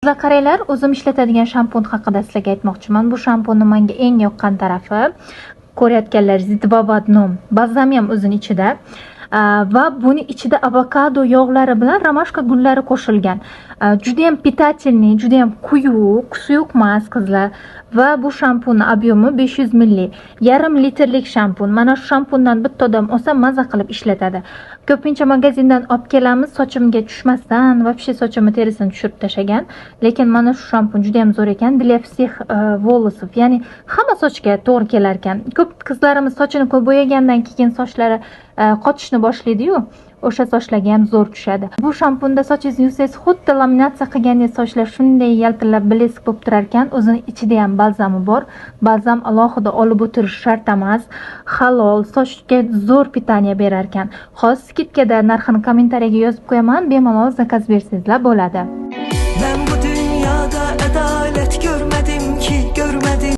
Qizlar qaranglar, o'zim ishlatadigan shampun haqida sizlarga aytmoqchiman. Bu shampunning menga eng yoqqan tarafi, ko'rayotganlaringiz Dvavadnom balzami ham o'zining ichida. Va buni ichida avokado yog'lari bilan romashka gullari qo'shilgan. Juda ham pitательный, juda ham suyuq emas qizlar. Va bu shampunning ob'yemi 500 ml. Yarim litrlik shampun. Mana shu shampundan bitta odam olsa maza qilib ishlatadi. Ko'pincha magazindan olib kelamiz, sochimga tushmasdan, вообще sochimni terisini tushirib tashagan. Lekin mana shu shampun juda ham zo'r ekan. Для всех волосов, ya'ni hamma sochga to'g'ri kelar ekan. Ko'p qizlarimiz sochini ko'p bo'yagandan keyin sochlari qotishni boshlaydi-yu, o'sha sochlarga ham zo'r tushadi. Bu shampunda sochingizni yuvsangiz, xuddi laminatsiya qilgandek sochlar shunday yaltillab blesk bo'lib turar ekan. O'zining ichida ham balzami bor. Balzam alohida olib o'tirish shart emas. Halol, sochga zo'r pitaniya berar ekan. Hozir skidkada narxini kommentariyaga yozib qo'yaman, bemalol zakaz bersangizlar bo'ladi.